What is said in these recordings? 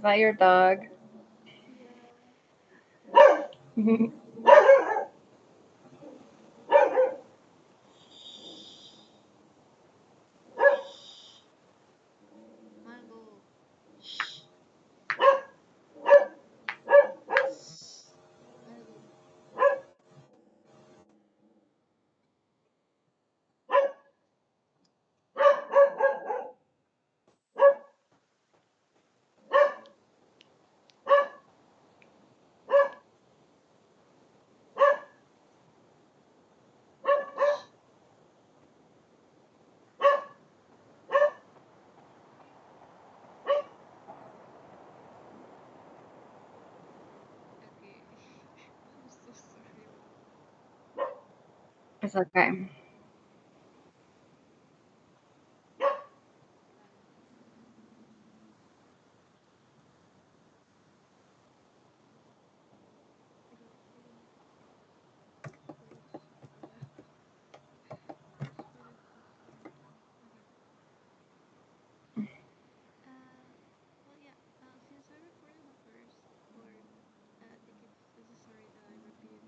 about your dog? Yeah. Mango. Mango. Okay. I'm so sorry about It's okay. pero hola. Espera Okay. Well, yeah. Since I recorded the first part, I think it's necessary that I repeat.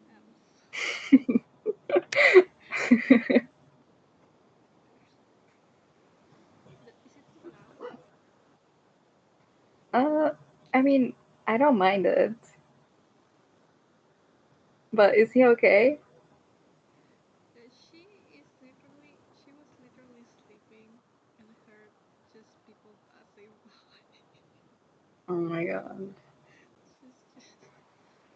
I'm Is it too loud? uh, I mean, I don't mind it, but is he okay? She was literally sleeping and heard just people passing by. Oh my god. She's just,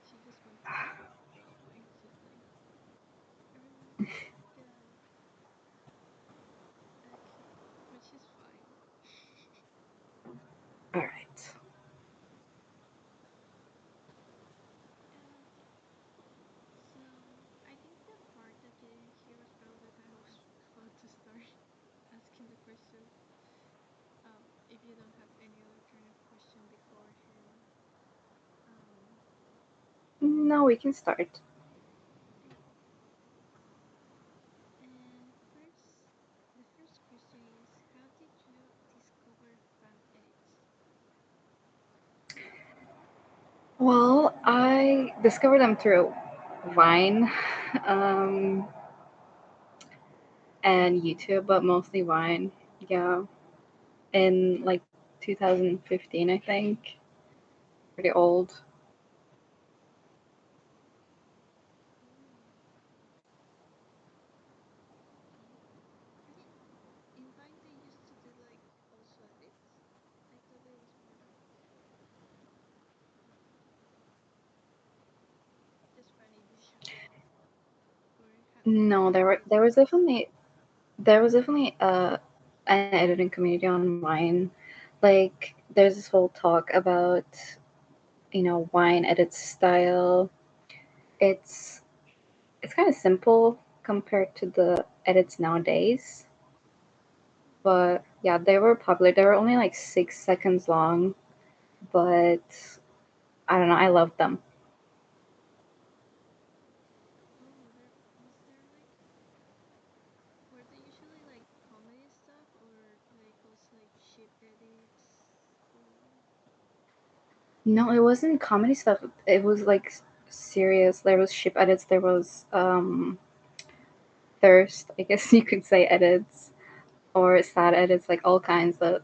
she just went to sleep probably. She's like, everyone, get out. Okay, but she's fine. All right. Uh, so I think the part that you didn't hear was probably that I was about to start asking the questions. If you don't have any other kind of question beforehand. Um, No, we can start. okay. And the first question is, how did you discover fan edits? Well, I discovered them through Vine, um, and YouTube, but mostly Vine. Yeah, in like 2015, I think. Pretty old. Oh, okay. I think in Vine they used to do like also edits. I thought it was more like just funny videos. Or No, did they there was start? definitely an editing community on Vine. Like there's this whole talk about Vine edit style. It's it's kind of simple compared to the edits nowadays. Mm-hmm. But yeah, they were popular. They were only like 6 seconds long, but I don't know. I loved them. Oh, there like were they usually like comedy stuff or like also like ship edits or No, it wasn't comedy stuff. It was like serious. There was ship edits. There was thirst, I guess you could say, edits or sad edits, like all kinds of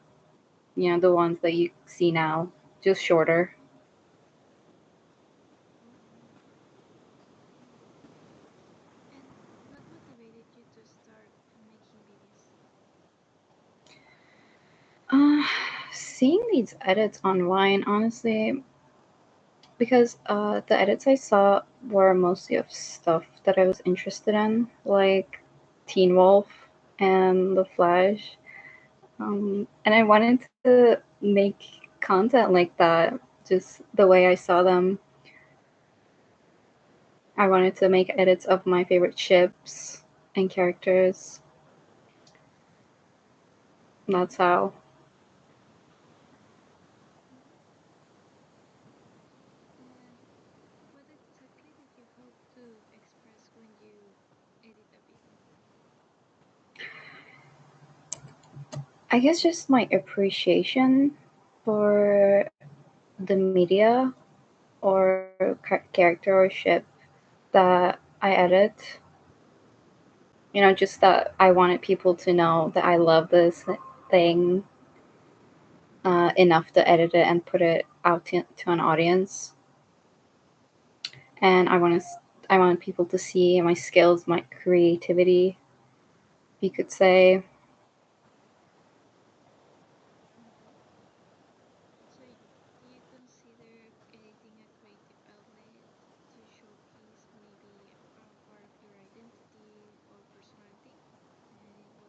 the ones that you see now, just shorter. oh, okay. And what motivated you to start making videos? Uh, Seeing these edits online, honestly, because the edits I saw were mostly of stuff that I was interested in, like Teen Wolf and The Flash. And I wanted to make content like that, just the way I saw them. I wanted to make edits of my favorite ships and characters. That's how. Mm-hmm. And what exactly did you hope to express when you edit a video? I guess just my appreciation for the media or character or ship that I edit. Just that I wanted people to know that I love this thing enough to edit it and put it out to an audience. And I wanted people to see my skills, my creativity, you could say. Mm-hmm. So you consider editing a creative outlet to showcase maybe a part of your identity or personality? In what way?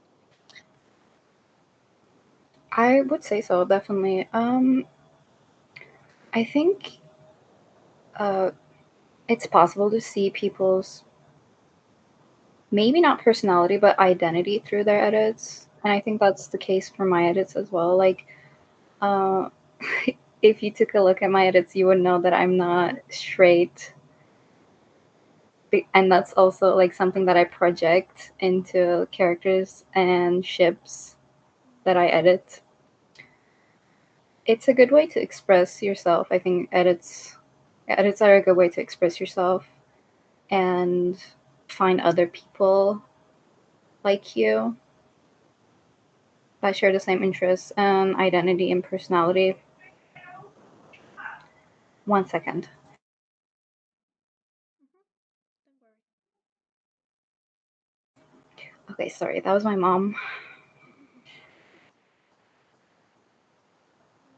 I would say so, definitely. I think uh, it's possible to see people's maybe not personality but identity through their edits, and I think that's the case for my edits as well. Like, uh, if you took a look at my edits, you would know that I'm not straight, and that's also like something that I project into characters and ships that Mm-hmm. I edit. It's a good way to express yourself. I think edits are a good way to express yourself and find other people like you that share the same interests and identity and personality. 1 second. Mm-hmm. Don't worry. Okay, sorry, that was my mom.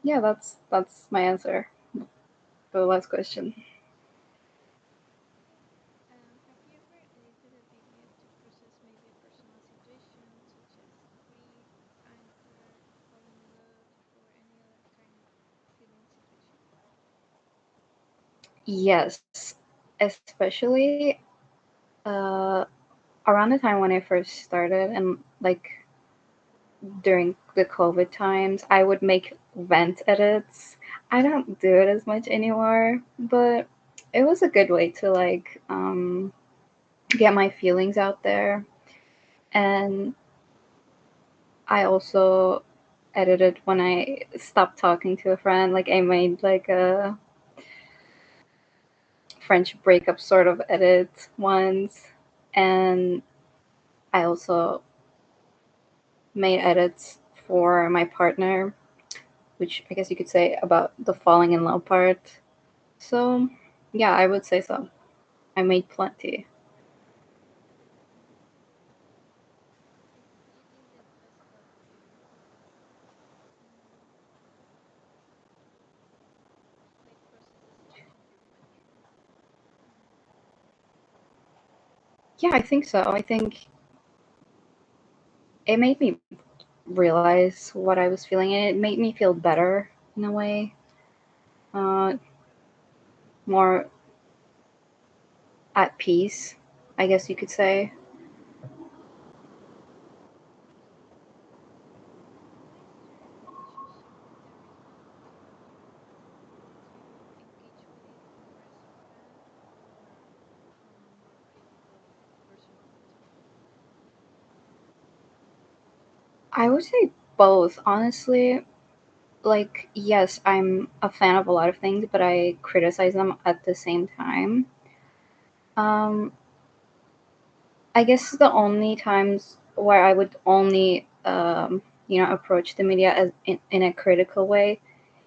Yeah, Okay. that's my answer for the last question. Have you ever edited a video to process maybe a personal situation such as grief, anger, falling in love, or any other kind of feeling situation? Yes, especially uh, around the time when I first started and like during the COVID times, I would make vent edits. I don't do it as much anymore, but it was a good way to like get my feelings out there. And I also edited when I stopped talking to a friend. Like I made like a friendship breakup sort of edit once, and I also made edits for my partner, which I guess you could say about the falling in love part. So, yeah, I would say so. I made plenty. Do you think that has helped you mm, like process the situation that you went through? Yeah, I think so. I think it made me realize what I was feeling, and it made me feel better in a way, uh, more at peace, I guess you could say. What is your relationship with the original TV show? Do you engage with it more as a fan or from a more critical personal point of view? I would say both, honestly. Like, yes, I'm a fan of a lot of things, but I criticize them at the same time. Um, I guess the only times where I would only, approach the media as in a critical way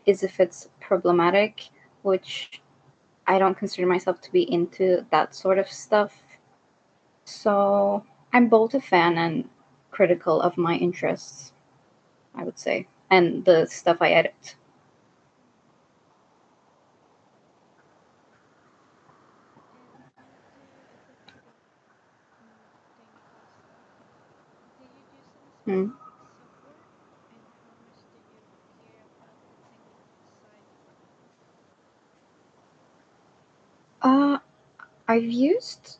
is if it's problematic, which I don't consider myself to be into that sort of stuff. So I'm both a fan and critical of my interests, I would say, and the stuff I edit. Mm-hmm. And going to a little bit more technical stuff, do you use any Mm. specific software and how much do you care about the technical side of it? Uh, I've used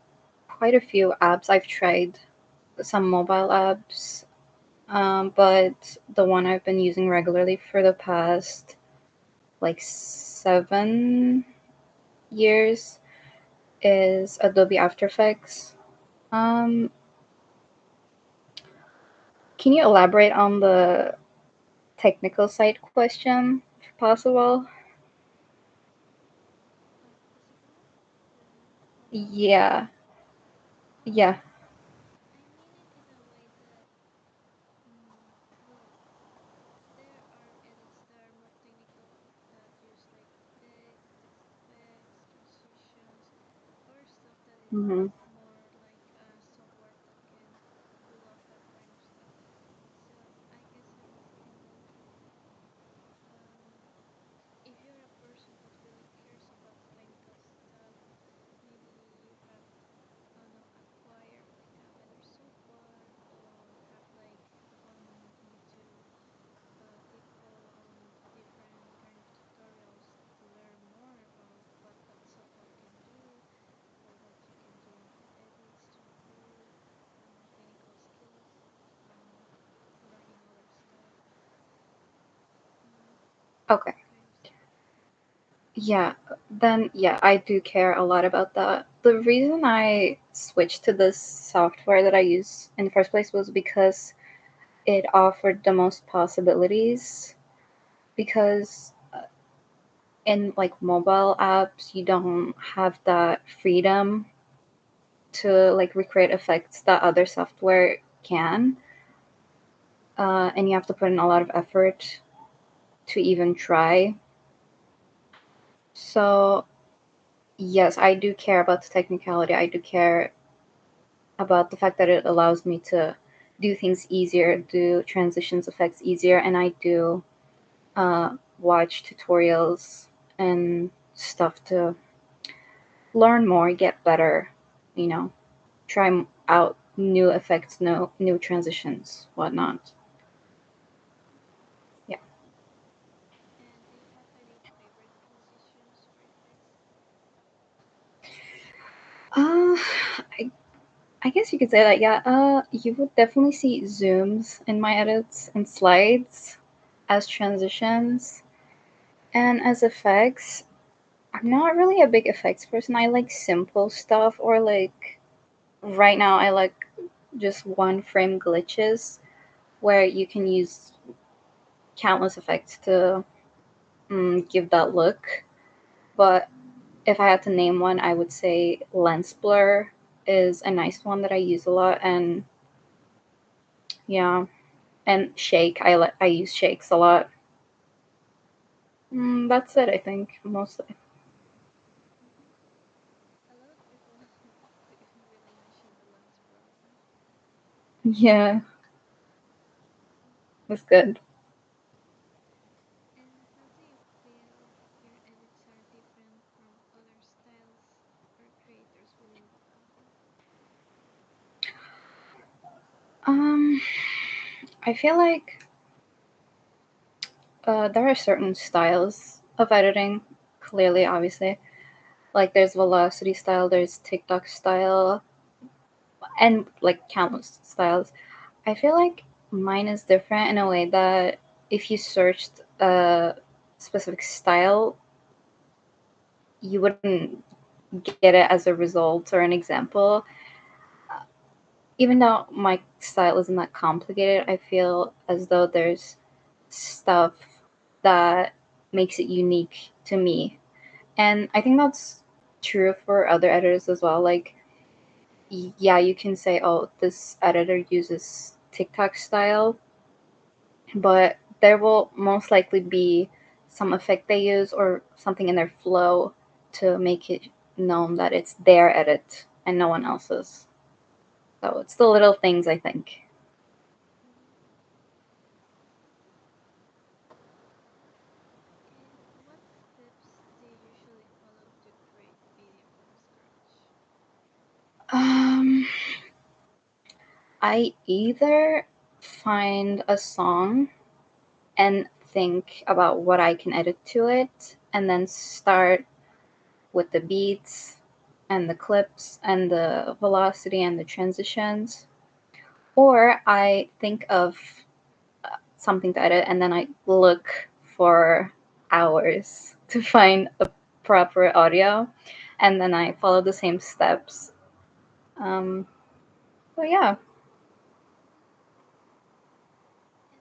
quite a few apps. I've tried some mobile apps, but the one I've been using regularly for the past like 7 years is Adobe After Effects. Um, can you elaborate on the technical side question, if possible. Possible? The Yeah, um, yeah. I mean it in a way that, well, there are edits that are more technical that use like text effects, transitions, or stuff that is Hmm. more like a software that can pull off that kind of stuff. So I guess I was thinking, um, if you're a person that really cares about the technical stuff, maybe you have, I don't know, acquired like a better software or have like gone into deep hole on different kind of tutorials to learn more about what that software can do or what you can do in your edits to improve technical skills, um, learning other stuff, mm, Okay. that kind of stuff. Yeah, then yeah, I do care a lot about that. The reason I switched to this software that I use in the first place was because it offered the most possibilities. Because in like mobile apps, you don't have that freedom to like recreate effects that other software can, and you have to put in a lot of effort to even try. So yes, I do care about the technicality. I do care about the fact that it allows me to do things easier, do transitions effects easier, and I do watch tutorials and stuff to learn more, get better, you know, try out new effects, new transitions, whatnot. Mm-hmm. Yeah. And do you have any favorite transitions or effects? Uh, I, I guess you could say that, yeah. You would definitely see zooms in my edits and slides as transitions. And as effects, I'm not really a big effects person. I like simple stuff, or like right now, I like just one frame glitches where you can use countless effects to give that look. But if I had to name one, I would say lens blur is a nice one that I use a lot. And yeah, and shake. I use shakes a lot. That's it, I think, mostly. Mm-hmm. A lot of people really mention the lens blur one. Yeah, Mm. it's good. And how do you feel your edits are different from other styles or creators within the genre? Um, I feel like there are certain styles of editing. Clearly, obviously, like there's velocity style, there's TikTok style, and like countless styles. I feel like mine is different in a way that if you searched a specific style, you wouldn't get it as a result or an example. Even though my style isn't that complicated, I feel as though there's stuff that makes it unique to me. And I think that's true for other editors as well. Like, yeah, you can say, oh, this editor uses TikTok style, but there will most likely be some effect they use or something in their flow to make it known that it's their edit and no one else's. So it's the little things, I think. Mm-hmm. And what steps do you usually follow to create video from scratch? Um, I either find a song and think about what I can edit to it, and then start with the beats and the clips and the velocity and the transitions. Or I think of something to edit and then I look for hours to find a proper audio and then I follow the same steps. Um, but yeah. And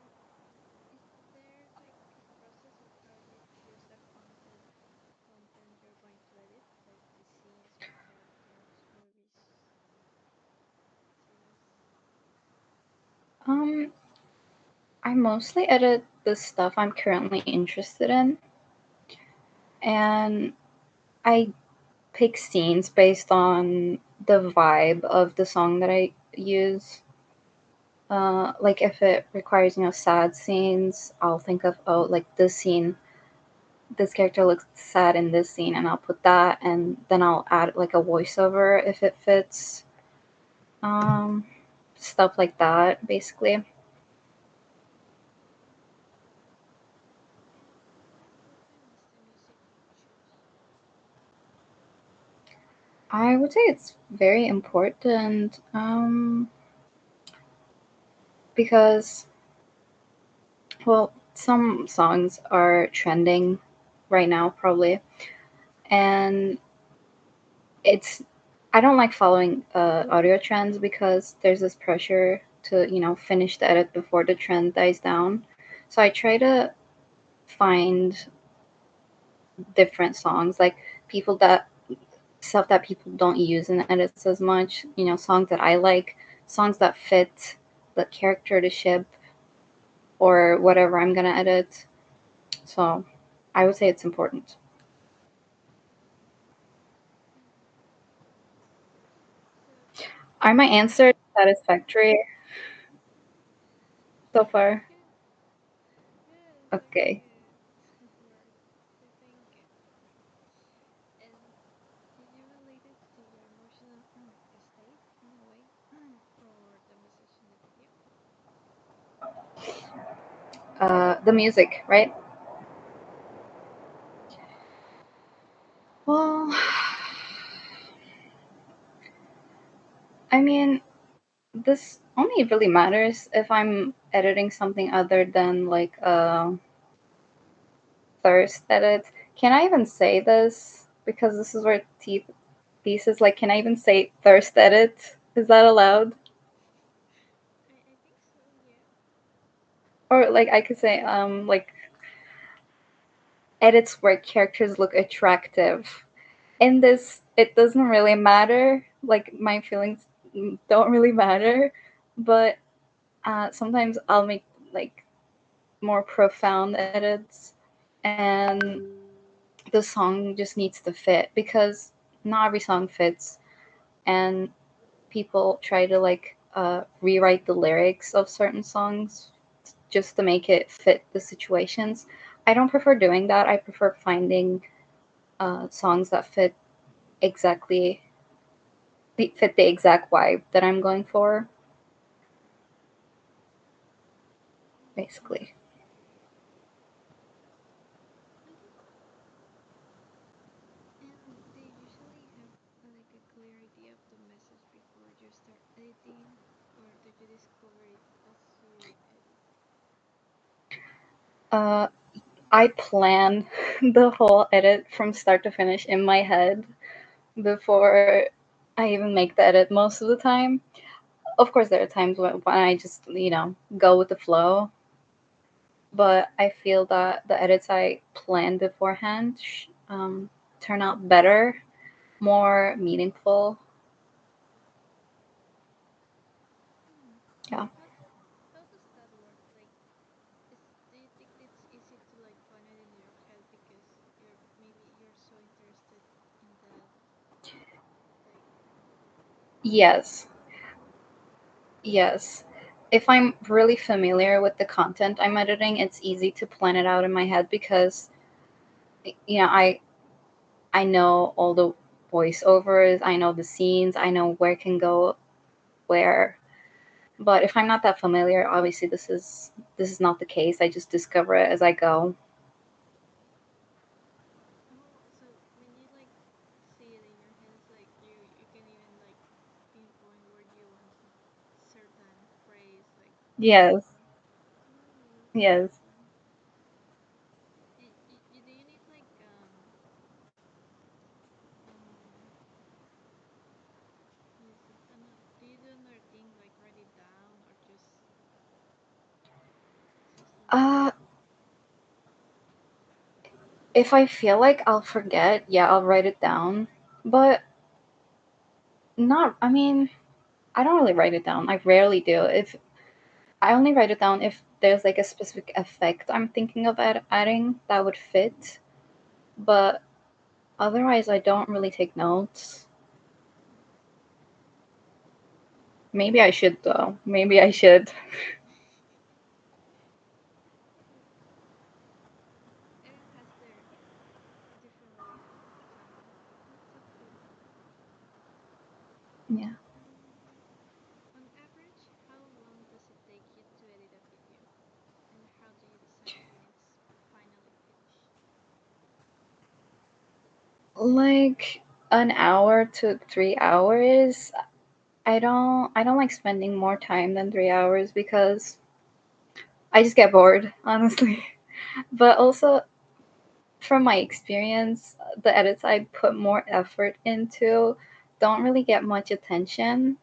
is there Um, I mostly edit the stuff I'm currently interested in, and I pick scenes based on the vibe of the song that I use. Like if it requires, sad scenes, I'll think of, oh, like this scene, this character looks sad in this scene, and I'll put that, and then I'll add like a voiceover if it fits. Um, Stuff like that, basically. And how important is the music you choose? I would say it's very important, because, well, some songs are trending right now, probably, and it's I don't like following audio trends because there's this pressure to finish the edit before the trend dies down. So I try to find different songs, like people that stuff that people don't use in edits as much. Songs that I like, songs that fit the character, the ship, or whatever I'm gonna edit. So I would say it's important. Mm. So, Are my answers satisfactory so far? yeah, yeah, it's like Okay. we're doing good. And do you relate it to your emotional state in a way, or the message in the video? The music, right? Well, I mean, this only really matters if I'm editing something other than like thirst edit. Can I even say this? Because this is where teeth pieces. Like, can I even say thirst edit? Is that allowed? I think so, yeah. Or like I could say like edits where characters look attractive. In this, it doesn't really matter. Like my feelings don't really matter, but sometimes I'll make like more profound edits, and the song just needs to fit because not every song fits, and people try to like rewrite the lyrics of certain songs just to make it fit the situations. I don't prefer doing that. I prefer finding songs that exactly fit the exact vibe that I'm going for, Mm-hmm. basically. Okay. And do you usually have like a clear idea of the message before you start editing, or do you discover it as you edit? Uh, I plan the whole edit from start to finish in my head before I even make the edit most of the time. Of course, there are times when I just, go with the flow, but I feel that the edits I plan beforehand turn out better, more meaningful. Hmm. Yeah. How does that work? Like, do you think it's easy to like plan it in your head because you're so interested in that like Yes. Yes. If I'm really familiar with the content I'm editing, it's easy to plan it out in my head because I know all the voiceovers, I know the scenes, I know where can go where. But if I'm not that familiar, obviously this is not the case. I just discover it as I go. oh, so when you like see it in your head, it's like you can even like pinpoint where you want certain phrase like to Yes. go. Oh, that's Yes. awesome. Do you need like um how is it? Do you do another thing like write it down or just like Uh if I feel like I'll forget, yeah, I'll write it down. But not I mean, I don't really write it down. I rarely do. If I only write it down if there's like a specific effect I'm thinking of adding that would fit, but otherwise I don't really take notes. Maybe I should though. Maybe I should. Everyone has their different way of planning. That's so cool. Yeah. Um, on average, how long does it take you to edit a video? And how do you decide when it's finally finished? Like an hour to 3 hours. I don't like spending more time than 3 hours because I just get bored, honestly. But also from my experience, the edits I put more effort into don't really get much attention,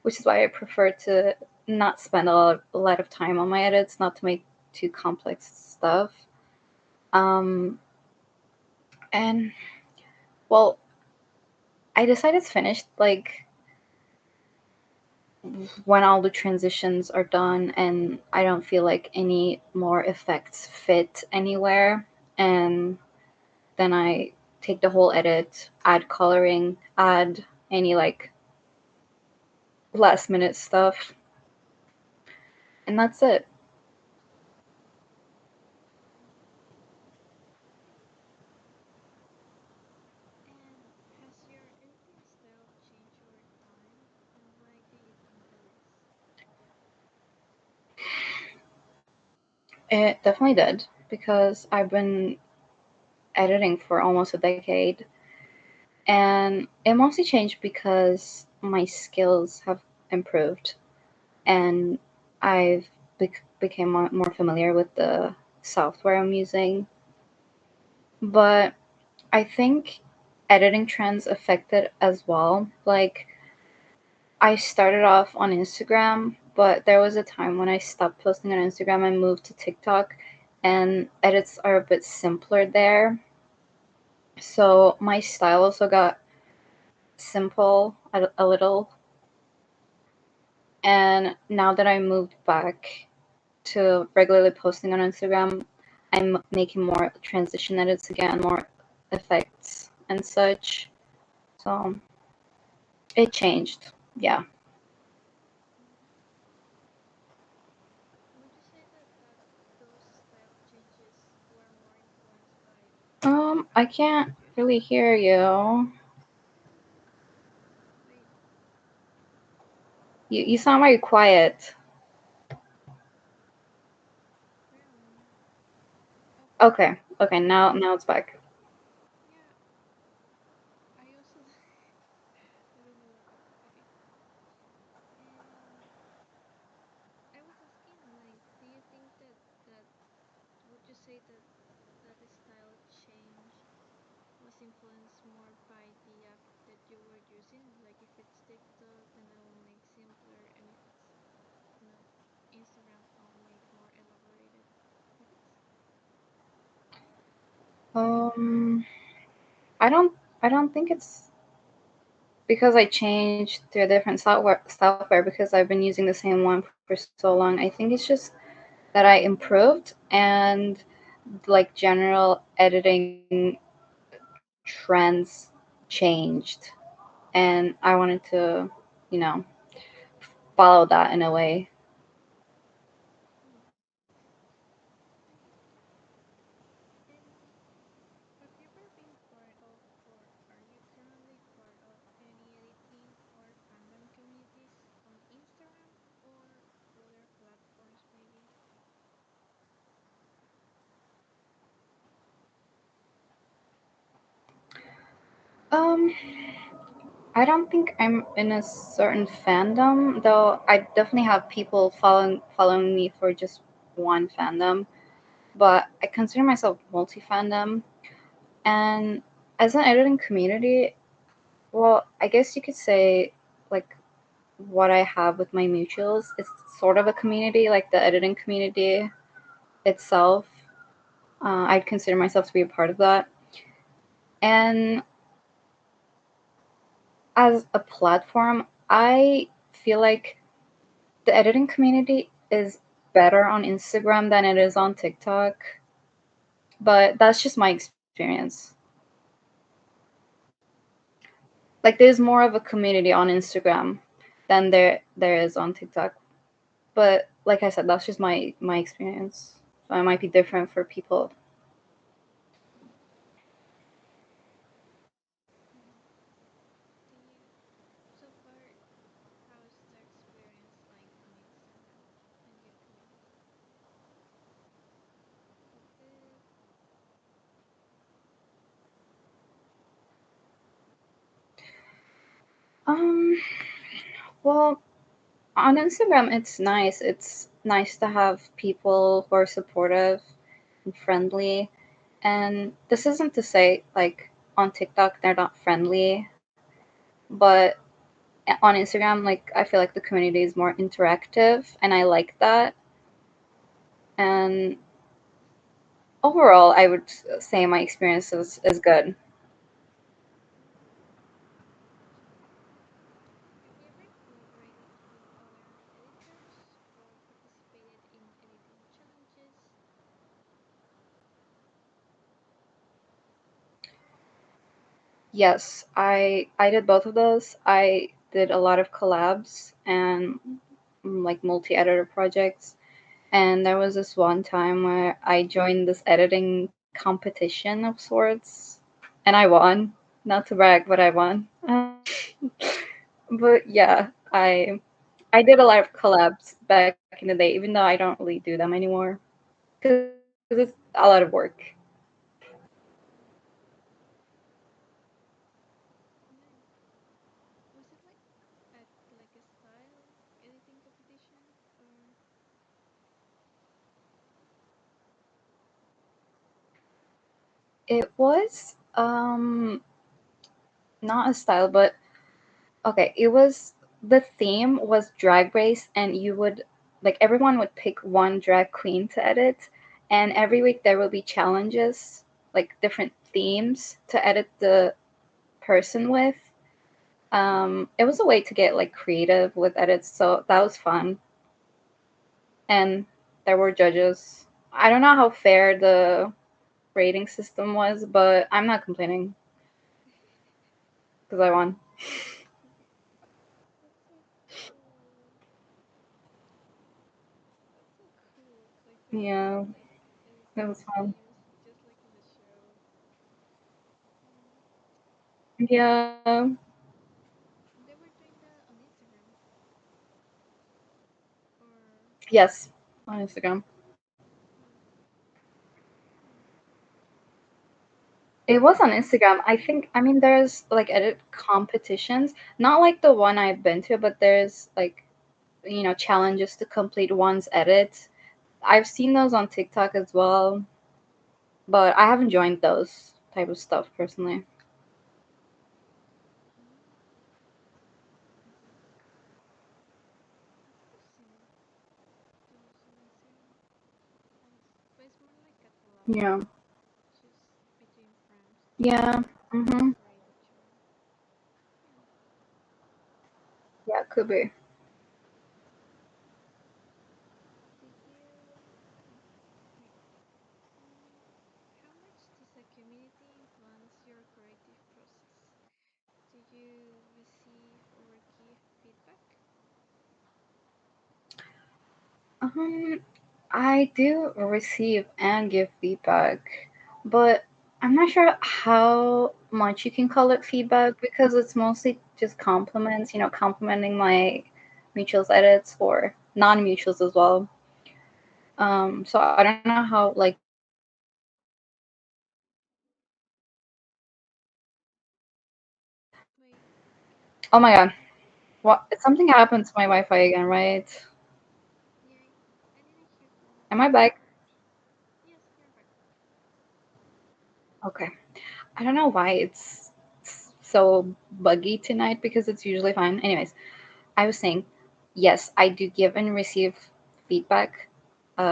which is why I prefer to not spend a lot of time on my edits, not to make too complex stuff. Um, and well, I decided it's finished like when all the transitions are done and I don't feel like any more effects fit anywhere. And then I take the whole edit, add coloring, add any like last minute stuff, and that's it. And has your editing style changed over time? And why do you think that is? It definitely did because I've been editing for almost a decade, and it mostly changed because my skills have improved and I've became more familiar with the software I'm using. But I think editing trends affected as well. Like I started off on Instagram, but there was a time when I stopped posting on Instagram and moved to TikTok, and edits are a bit simpler there. So my style also got simple a little. And now that I moved back to regularly posting on Instagram, I'm making more transition edits again, more effects and such. So it changed. Yeah. Mm-hmm. Would you say that those style changes were more influenced by the I app you can't were using? really hear you. Wait, You sound very quiet. really? Okay. Okay. Okay, now it's back. Yeah, I also I don't know what happened. Okay. And I was asking, like, do you think that would you say that the style change was influenced more by the app that you were using? Like, if it's TikTok, then it will make simpler, and if it's, you know, Instagram, I'll make more elaborated edits. Um, I don't I don't think it's because I changed to a different software because I've been using the same one for so long. I think it's just that I improved and like general editing trends changed, and I wanted to, you know, follow that in a way. Hmm. Okay. And have you ever been part of, or are you currently part of any editing or fandom communities on Instagram or other platforms, maybe? Um, I don't think I'm in a certain fandom, though. I definitely have people following me for just one fandom, but I consider myself multi fandom. And as an editing community, well, I guess you could say like what I have with my mutuals is sort of a community, like the editing community itself. I'd consider myself to be a part of that. And as a platform, I feel like the editing community is better on Instagram than it is on TikTok, but that's just my experience. Like there's more of a community on Instagram than there is on TikTok. But like I said, that's just my experience. So it might be different for people. Mm-hmm. Do you, so far, how's the experience like on Instagram and your community? All good? Um, well, on Instagram, it's nice. It's nice to have people who are supportive and friendly. And this isn't to say like on TikTok they're not friendly, but on Instagram, like I feel like the community is more interactive, and I like that. And overall, I would say my experience is good. Okay. Have you ever collaborated with other editors or participated in editing challenges? Yes, I did both of those. I did a lot of collabs and like multi-editor projects. And there was this one time where I joined this editing competition of sorts, and I won. Not to brag, but I won. But yeah, I did a lot of collabs back in the day, even though I don't really do them anymore because it's a lot of work. Nice. Was it like a style editing competition or It was not a style, but okay, it was the theme was drag race, and you would like everyone would pick one drag queen to edit, and every week there will be challenges, like different themes to edit the person with. It was a way to get like creative with edits, so that was fun. And there were judges. I don't know how fair the rating system was, but I'm not complaining because I won. that's so cool. That's so cool. Like to have Yeah, like it editing was fun. teams just like in the show. Mm. Yeah. They were doing that on Instagram or Yes, on Instagram. oh, hmm. It was on Instagram. I think, I mean, there's like edit competitions, not like the one I've been to, but there's like, challenges to complete one's edit. I've seen those on TikTok as well, but I haven't joined those type of stuff personally. Mm. Okay. I think I've seen those on Instagram. Nice. But it's more like a Yeah. collaborative, just between friends to Yeah. Mhm. collaborate each other. Hmm. Yeah, could be. Do you wait? Mm, how much does a community influence your creative process? Do you receive or give feedback? Um, I do receive and give feedback, but I'm not sure how much you can call it feedback because it's mostly just compliments, complimenting my mutuals edits or non-mutuals as well. So I don't know how like Wait, oh my god, what something happened to my Wi-Fi again, right? yeah, I didn't hear that. Am I back? Yes, you're back. Okay. I don't know why it's so buggy tonight because it's usually fine. Anyways, I was saying, yes, I do give and receive feedback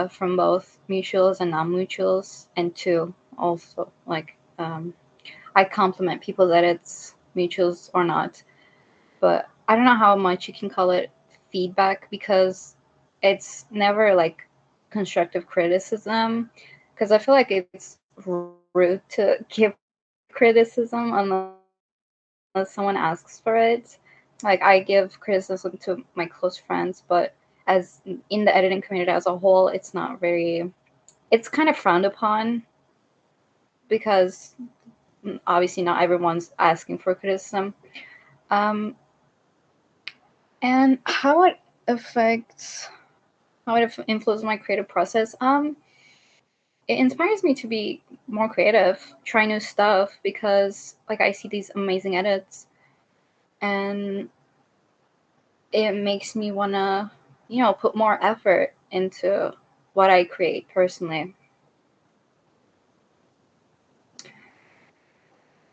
from both mutuals and non-mutuals, and two, also like I compliment people's edits, mutuals or not. But I don't know how much you can call it feedback because it's never like constructive criticism because I feel like it's rude to give criticism unless someone asks for it. Like I give criticism to my close friends, but as in the editing community as a whole, it's not very. It's kind of frowned upon because obviously not everyone's asking for criticism. Um, and how it influences my creative process. It inspires me to be more creative, try new stuff because like I see these amazing edits and it makes me wanna, put more effort into what I create personally.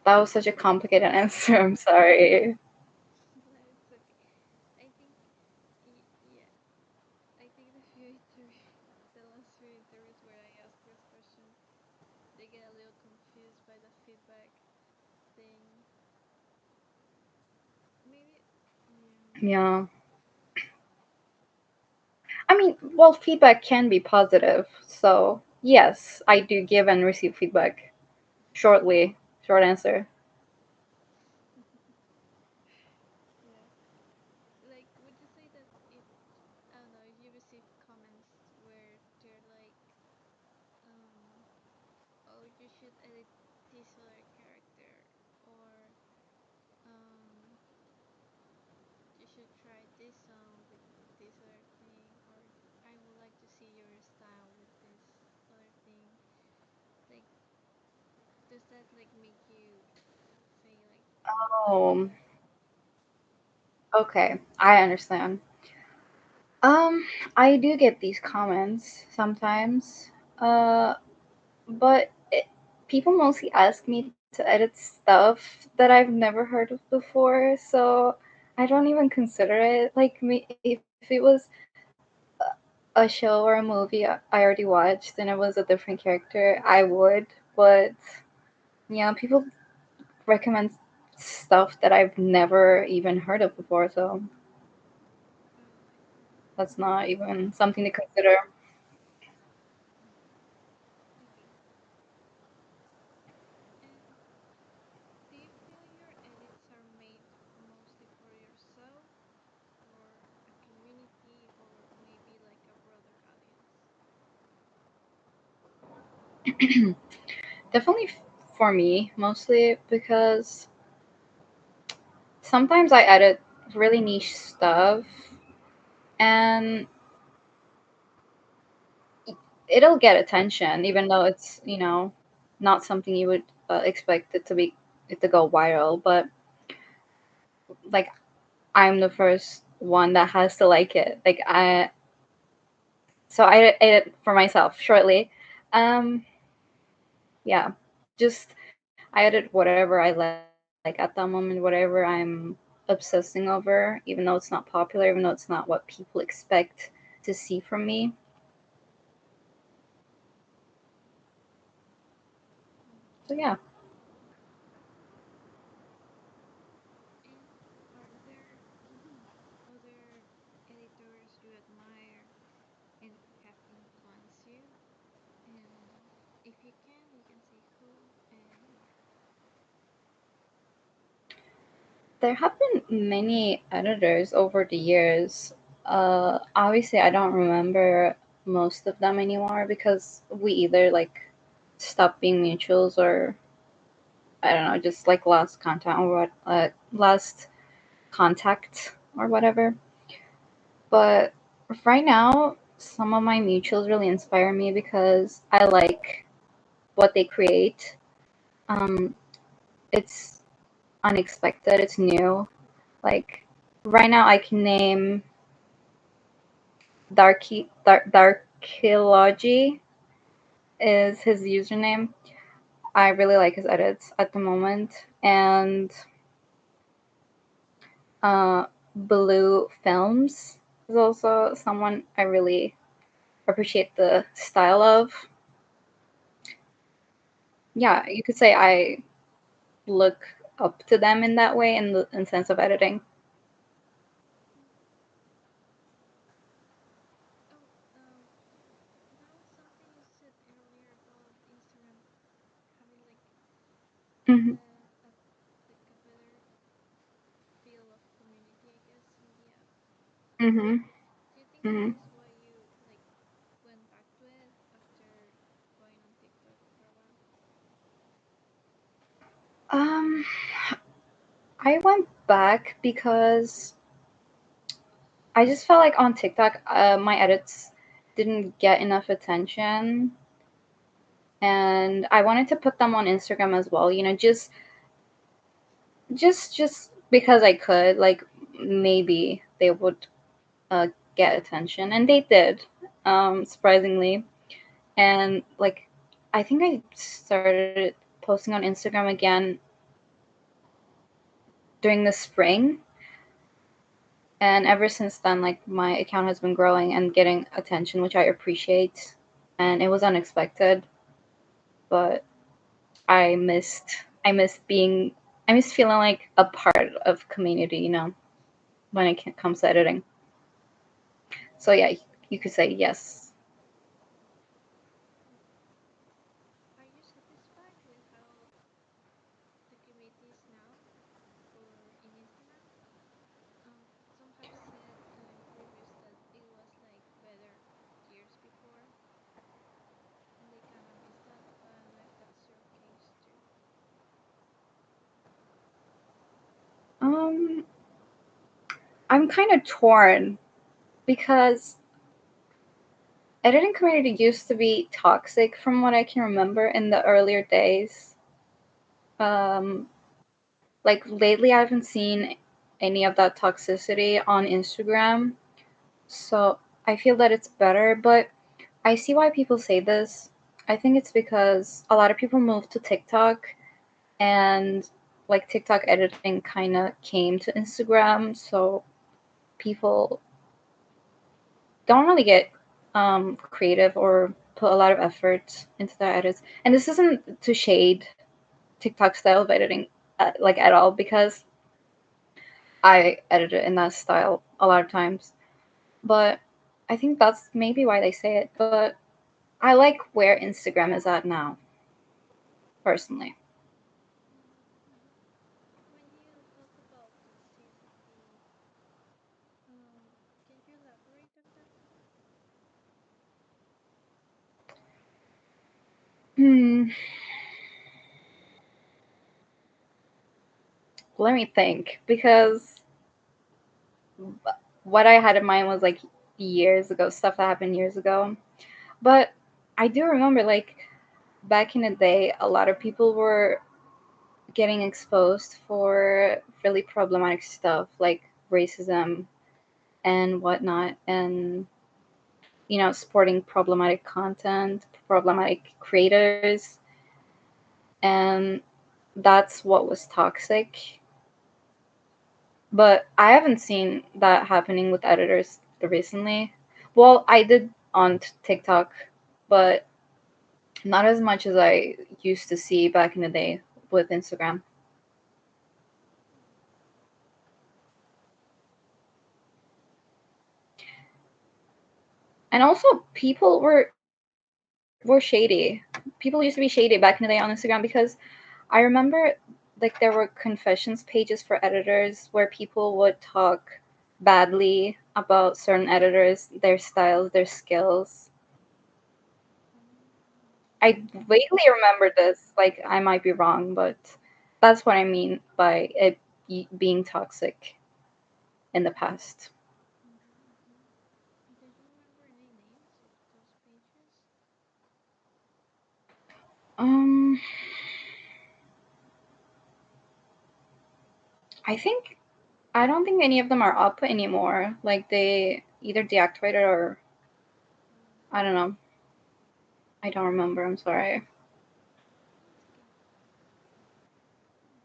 That was such a complicated answer. I'm sorry. No, it's okay. I think, yeah, I think the few interviews, the last few interviews where I asked this question, they get a little confused by the feedback thing. Maybe, yeah. Yeah. I mean, well, feedback can be positive. So, yes, I do give and receive feedback. Shortly, short answer. Yeah. Like, would you say that if, I don't know, if you receive comments where they're like, um, oh, you should edit this other character, or um, you should try this song with this other thing, or I would like to see your style with this other thing. Like, does that like make you say like, Oh, okay. I understand. Um, I do get these comments sometimes. But people mostly ask me to edit stuff that I've never heard of before, so I don't even consider it. Like me, if it was a show or a movie I already watched and it was a different character, I would. But yeah, people recommend stuff that I've never even heard of before, so oh, I see. that's not even something to consider. Okay. And do you feel your edits are made mostly for yourself, for a community, or maybe like a broader audience? Definitely for me, mostly because sometimes I edit really niche stuff and it'll get attention even though it's, not something you would expect it to go viral, but like I'm the first one that has to like it. I edit for myself shortly. Um yeah, just I edit whatever I like at that moment, whatever I'm obsessing over, even though it's not popular, even though it's not what people expect to see from me. So Okay. yeah. And are there other editors you admire and who have influenced you? And if you can say who and why. There have been many editors over the years. Obviously, I don't remember most of them anymore because we either like stopped being mutuals or I don't know, just like lost contact or last contact or whatever. But right now, some of my mutuals really inspire me because I like what they create. Um, it's unexpected. It's new. Like right now, I can name Darkilogy is his username. I really like his edits at the moment, and uh, Blue Films is also someone I really appreciate the style of. Yeah, you could say I look up to them in that way in sense of editing. Mm, Mhm. Do you think that Mhm. is why you like went back to it after going on TikTok for a while? Um, I went back because I just felt like on TikTok, my edits didn't get enough attention, and I wanted to put them on Instagram as well. You know, just because I could, like maybe they would get attention, and they did, surprisingly. And like, I think I started posting on Instagram again during the spring, and ever since then, like my account has been growing and getting attention, which I appreciate. And it was unexpected, but I missed being I miss feeling like a part of community, you know, when it comes to editing. So yeah, you could say yes. Mm. Are you satisfied with how the community is now for in Instagram? Some have said in previews that it was like better years before, and they kind of miss that. But I don't know if that's your case too. Um, I'm kind of torn because editing community used to be toxic from what I can remember in the earlier days. Um, like lately, I haven't seen any of that toxicity on Instagram, so I feel that it's better. But I see why people say this. I think it's because a lot of people moved to TikTok, and like TikTok editing kind of came to Instagram, so people don't really get creative or put a lot of effort into their edits. And this isn't to shade TikTok style of editing, like at all, because I edit it in that style a lot of times. But I think that's maybe why they say it. But I like where Instagram is at now, personally. Mm-hmm. When you talk about toxicity, can you elaborate on that? Hmm. Let me think, because what I had in mind was like years ago, stuff that happened years ago. But I do remember, like, back in the day, a lot of people were getting exposed for really problematic stuff like racism and whatnot, and, you know, supporting problematic content, problematic creators. And that's what was toxic. But I haven't seen that happening with editors recently. Well, I did on TikTok, but not as much as I used to see back in the day with Instagram. Mm. And also, people were shady. People used to be shady back in the day on Instagram, because I remember like there were confessions pages for editors where people would talk badly about certain editors, their styles, their skills. I Mm-hmm. vaguely remember this. Like, I might be wrong, but that's what I mean by it being toxic in the past. Mm-hmm. Mm-hmm. Do you remember any names of those pages? Um, I think I don't think any of them are up anymore. Like, they either deactivated or Mm. I don't know. I don't remember. I'm sorry. It's okay. Mm.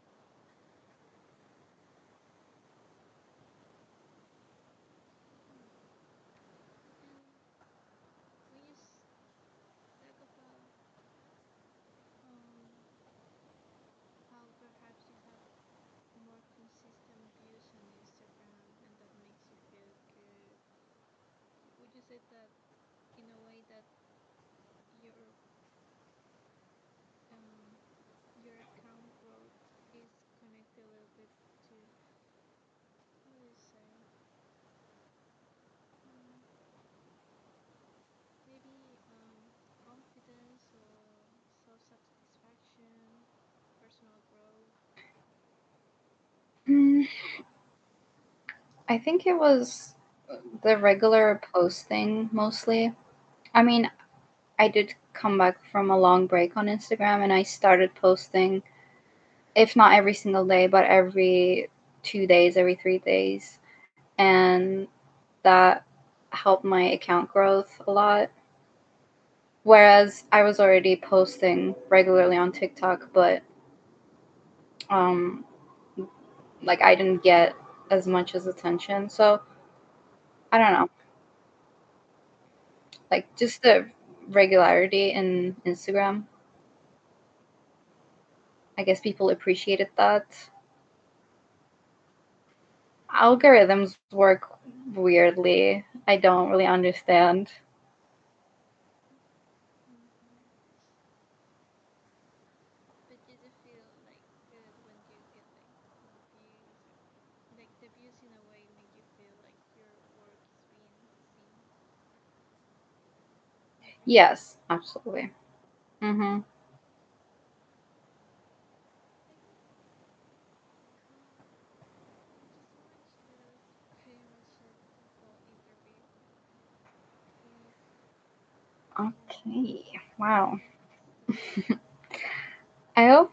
Mm. And when you talk about um, how perhaps you have more consistent views on Instagram and that makes you feel good, would you say that in a way that your um, your account growth is connected a little bit to how do you say I think it was the regular posting mostly. I mean, I did come back from a long break on Instagram and I started posting, if not every single day, but every 2 days, every 3 days. And that helped my account growth a lot. Whereas I was already posting regularly on TikTok, but um, like I didn't get as much as attention. So I don't know, like just the regularity in Instagram. I guess people appreciated that. Algorithms work weirdly. I don't really understand. Mm-hmm. But you do feel like good when you get like more views, or like the views in a way make you feel like your work is being seen. Yes, absolutely. Mhm. Okay. Just wanted to do this pretty much the whole interview. If Okay. Wow. let's do it again. I hope